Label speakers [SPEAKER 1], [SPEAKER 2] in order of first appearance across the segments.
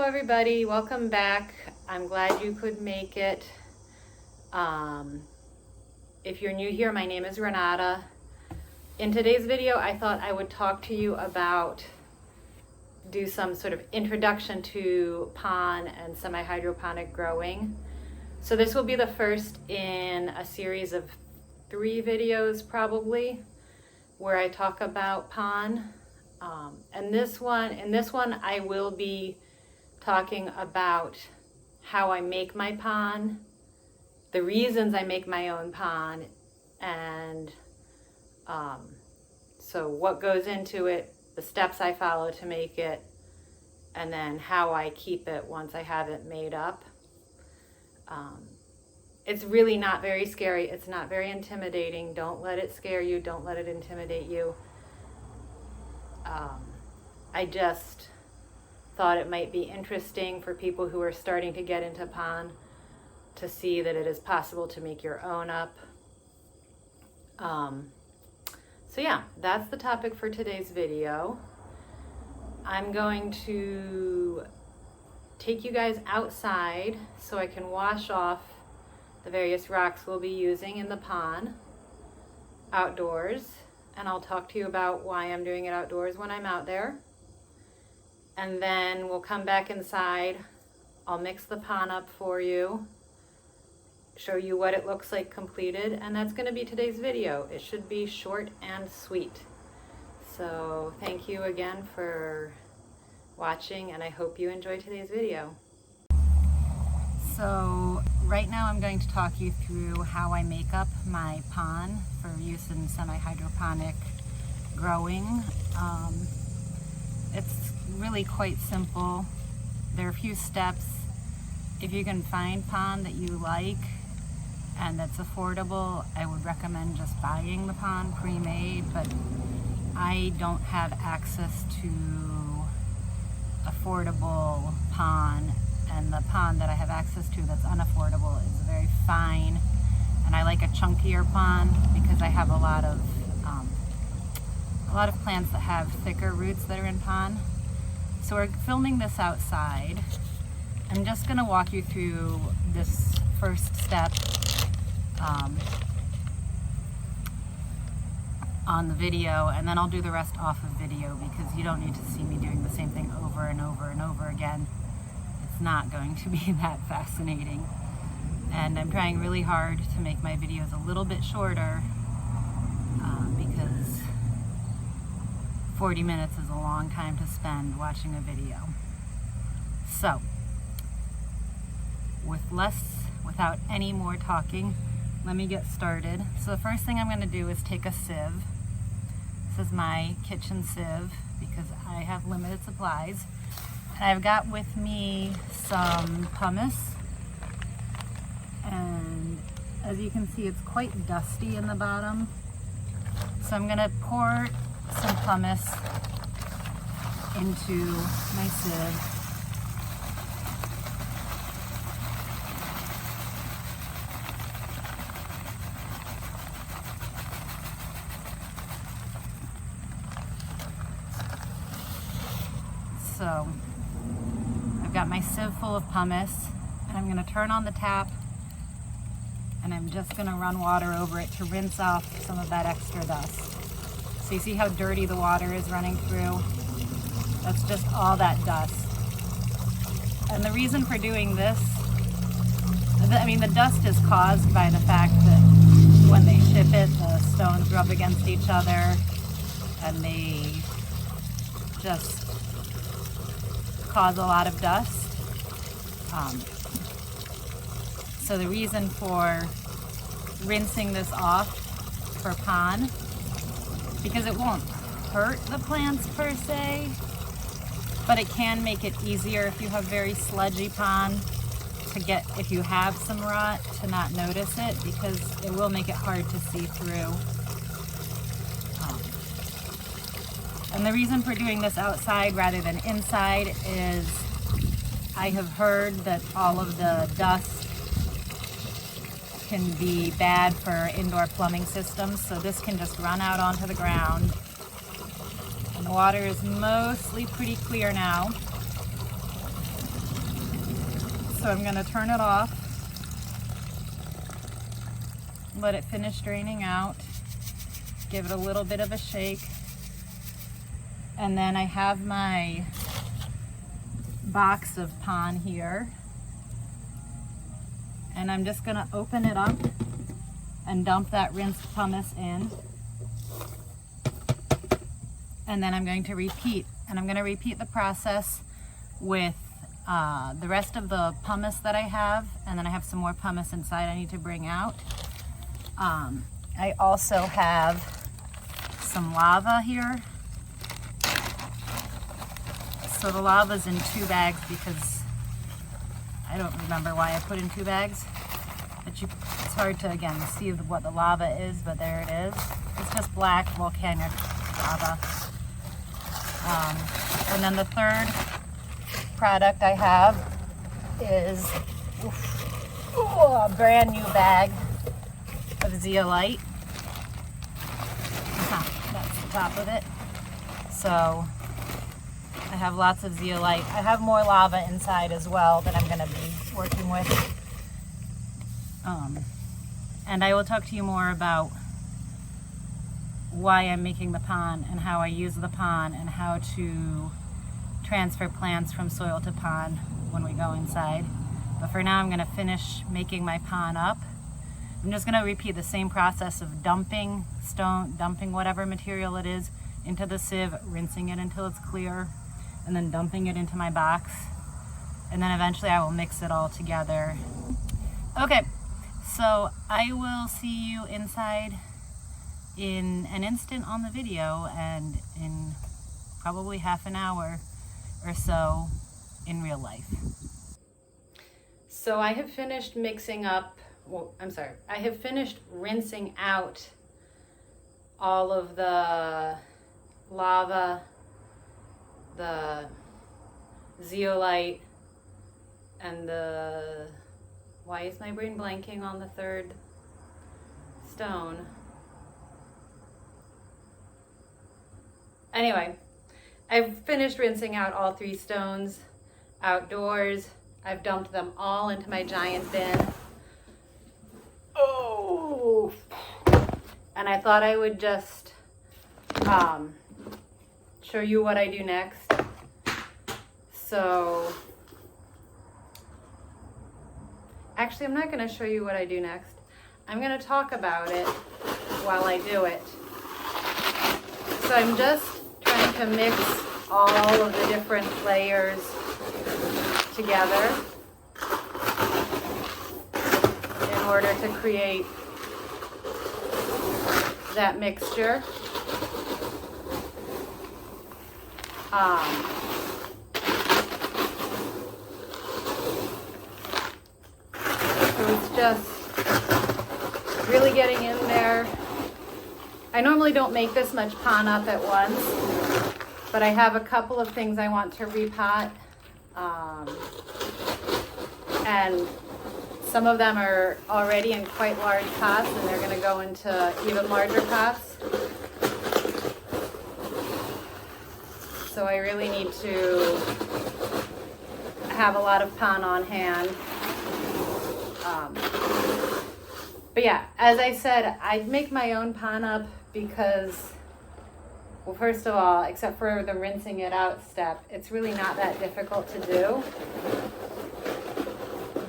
[SPEAKER 1] everybody, welcome back. I'm glad you could make it. If you're new here, my name is Renata. In today's video, I thought I would talk to you about, do some sort of introduction to pon and semi-hydroponic growing. So this will be the first in a series of 3 videos probably, where I talk about pon. In this one, I will be talking about how I make my pon, the reasons I make my own pon, and so what goes into it, the steps I follow to make it, and then how I keep it once I have it made up. It's really not very scary. It's not very intimidating. Don't let it scare you. Don't let it intimidate you. I just thought it might be interesting for people who are starting to get into pon to see that it is possible to make your own up. So yeah, that's the topic for today's video. I'm going to take you guys outside so I can wash off the various rocks we'll be using in the pon outdoors, and I'll talk to you about why I'm doing it outdoors when I'm out there. And then we'll come back inside. I'll mix the pon up for you, show you what it looks like completed, and that's going to be today's video. It should be short and sweet. So thank you again for watching, and I hope you enjoy today's video. So right now I'm going to talk you through how I make up my pon for use in semi-hydroponic growing. It's really quite simple. There are a few steps. If you can find pon that you like and that's affordable, I would recommend just buying the pon pre-made, but I don't have access to affordable pon, and the pon that I have access to that's unaffordable is very fine, and I like a chunkier pon because I have a lot of plants that have thicker roots that are in pon. So we're filming this outside. I'm just going to walk you through this first step on the video, and then I'll do the rest off of video because you don't need to see me doing the same thing over and over and over again. It's not going to be that fascinating. And I'm trying really hard to make my videos a little bit shorter because 40 minutes is a long time to spend watching a video. So, without any more talking, let me get started. So the first thing I'm going to do is take a sieve. This is my kitchen sieve because I have limited supplies. And I've got with me some pumice, and as you can see, it's quite dusty in the bottom. So I'm going to pour some pumice into my sieve. So I've got my sieve full of pumice, and I'm going to turn on the tap, and I'm just going to run water over it to rinse off some of that extra dust. So you see how dirty the water is running through? That's just all that dust. And the reason for doing this, the dust is caused by the fact that when they ship it, the stones rub against each other, and they just cause a lot of dust. So the reason for rinsing this off for pon, because it won't hurt the plants per se, but it can make it easier if you have very sludgy pon to get, if you have some rot, to not notice it, because it will make it hard to see through. And the reason for doing this outside rather than inside is I have heard that all of the dust can be bad for indoor plumbing systems, so this can just run out onto the ground. And the water is mostly pretty clear now. So I'm gonna turn it off, let it finish draining out, give it a little bit of a shake, and then I have my box of pon here, and I'm just gonna open it up and dump that rinsed pumice in, and then I'm going to repeat, and I'm going to repeat the process with the rest of the pumice that I have, and then I have some more pumice inside I need to bring out. I also have some lava here. So the lava's in 2 bags because I don't remember why I put in 2 bags. But it's hard to, again, see what the lava is, but there it is. It's just black volcanic lava. And then the third product I have is a brand new bag of zeolite. That's the top of it. So I have lots of zeolite. I have more lava inside as well that I'm going to be working with. And I will talk to you more about why I'm making the pon and how I use the pon and how to transfer plants from soil to pon when we go inside. But for now I'm going to finish making my pon up. I'm just going to repeat the same process of dumping whatever material it is into the sieve, rinsing it until it's clear, and then dumping it into my box. And then eventually I will mix it all together. Okay, so I will see you inside in an instant on the video and in probably half an hour or so in real life. So I have finished mixing up, I have finished rinsing out all of the lava, the zeolite, and why is my brain blanking on the third stone? Anyway, I've finished rinsing out all 3 stones outdoors. I've dumped them all into my giant bin. Oh! And I thought I would just show you what I do next. So, actually, I'm not going to show you what I do next. I'm going to talk about it while I do it. So I'm just trying to mix all of the different layers together in order to create that mixture. So it's just really getting in there. I normally don't make this much pon up at once, but I have a couple of things I want to repot. And some of them are already in quite large pots, and they're going to go into even larger pots. So I really need to have a lot of pon on hand. But yeah, as I said, I make my own pon up because, well, first of all, except for the rinsing it out step, it's really not that difficult to do.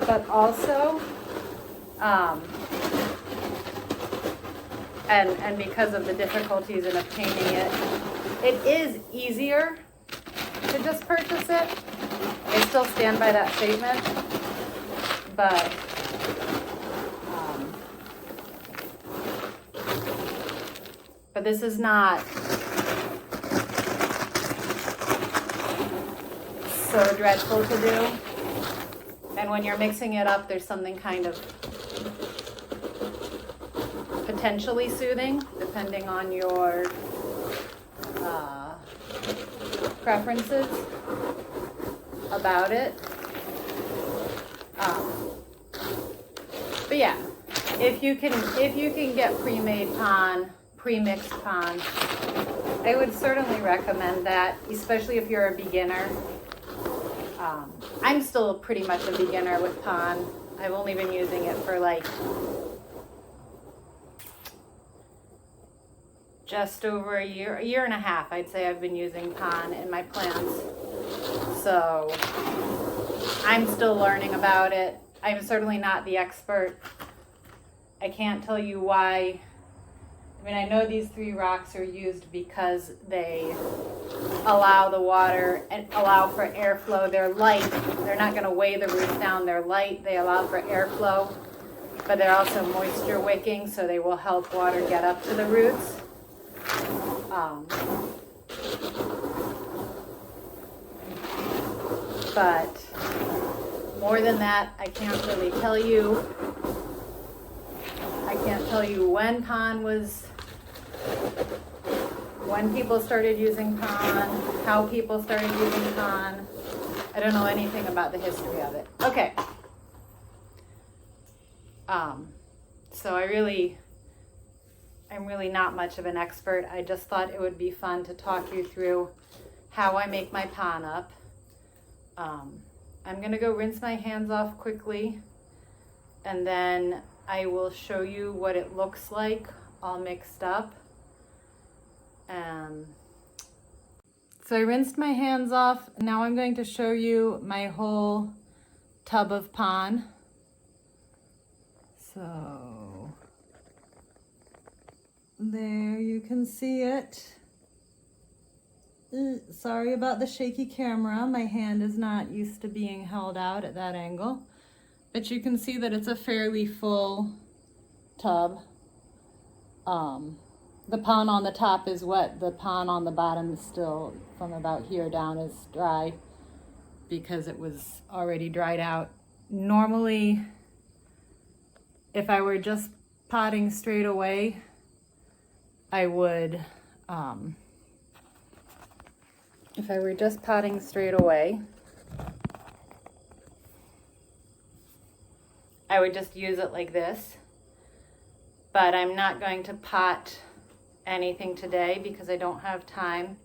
[SPEAKER 1] But also, and because of the difficulties in obtaining it, it is easier to just purchase it. I still stand by that statement, but this is not so dreadful to do. And when you're mixing it up, there's something kind of potentially soothing, depending on your preferences about it. But yeah, if you can get pre-made pon, pre-mixed pon, I would certainly recommend that, especially if you're a beginner. I'm still pretty much a beginner with pon. I've only been using it for like just over a year and a half, I'd say I've been using pon in my plants. So I'm still learning about it. I'm certainly not the expert. I can't tell you why. I mean, I know these 3 rocks are used because they allow the water and allow for airflow. They're light. They're not going to weigh the roots down. They're light. They allow for airflow, but they're also moisture wicking, so they will help water get up to the roots. But more than that, I can't really tell you. I can't tell you when people started using pon, how people started using pon. I don't know anything about the history of it. Okay. So I'm really not much of an expert. I just thought it would be fun to talk you through how I make my pon up. I'm gonna go rinse my hands off quickly, and then I will show you what it looks like all mixed up. So I rinsed my hands off. Now I'm going to show you my whole tub of pon. So there you can see it. Sorry about the shaky camera. My hand is not used to being held out at that angle. But you can see that it's a fairly full tub. The pon on the top is wet. The pon on the bottom is still, from about here down, is dry because it was already dried out. Normally, if I were just potting straight away, I would, I would just use it like this. But I'm not going to pot anything today because I don't have time.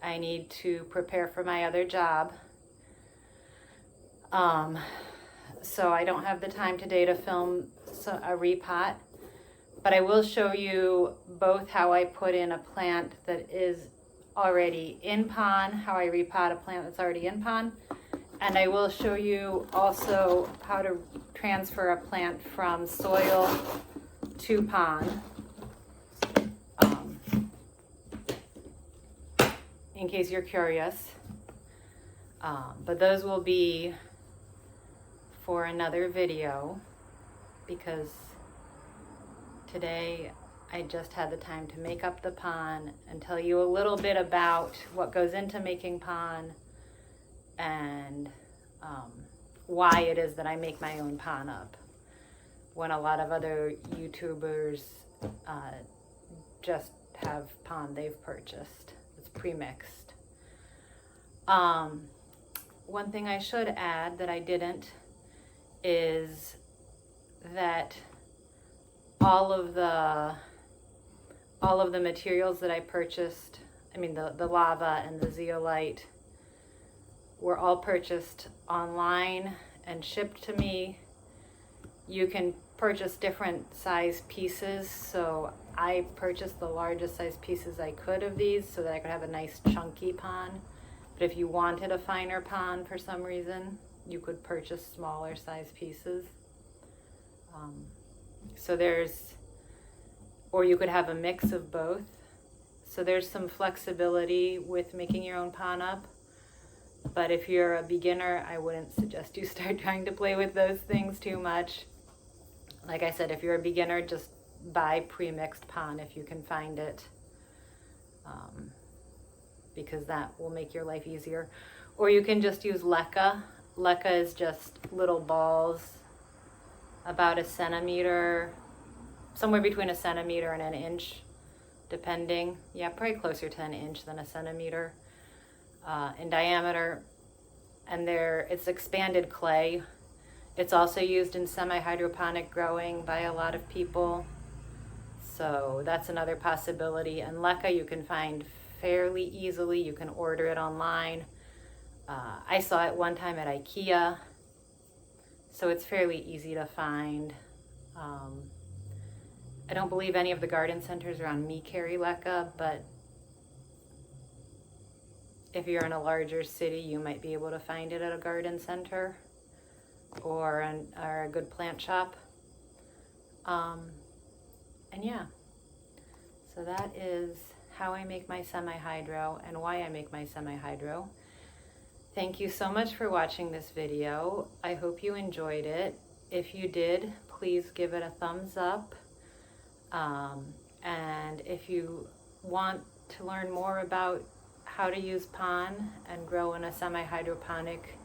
[SPEAKER 1] I need to prepare for my other job. So I don't have the time today to film a repot, but I will show you both how I put in a plant that is already in pon, how I repot a plant that's already in pon, and I will show you also how to transfer a plant from soil to pon, in case you're curious. But those will be for another video because today I just had the time to make up the pon and tell you a little bit about what goes into making pon and why it is that I make my own pon up, when a lot of other YouTubers just have pon they've purchased. It's pre-mixed. One thing I should add that I didn't is that all of the materials that I purchased, I mean the lava and the zeolite, were all purchased online and shipped to me. You can purchase different size pieces, so I purchased the largest size pieces I could of these so that I could have a nice chunky pon. But if you wanted a finer pon for some reason, you could purchase smaller size pieces. Or you could have a mix of both. So there's some flexibility with making your own pon up. But if you're a beginner, I wouldn't suggest you start trying to play with those things too much. Like I said, if you're a beginner, just buy pre-mixed pon if you can find it, because that will make your life easier. Or you can just use leca. Leca is just little balls about a centimeter, somewhere between a centimeter and an inch, depending. Yeah, probably closer to an inch than a centimeter in diameter. And it's expanded clay. It's also used in semi-hydroponic growing by a lot of people. So that's another possibility. And leca you can find fairly easily. You can order it online. I saw it one time at IKEA, so it's fairly easy to find. I don't believe any of the garden centers around me carry leca, but if you're in a larger city, you might be able to find it at a garden center or a good plant shop. And yeah, so that is how I make my semi-hydro and why I make my semi-hydro. Thank you so much for watching this video. I hope you enjoyed it. If you did, please give it a thumbs up. And if you want to learn more about how to use pon and grow in a semi-hydroponic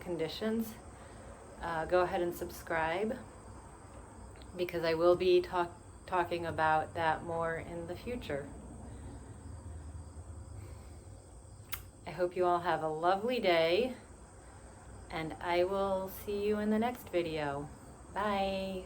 [SPEAKER 1] conditions, go ahead and subscribe, because I will be talking about that more in the future. I hope you all have a lovely day, and I will see you in the next video. Bye.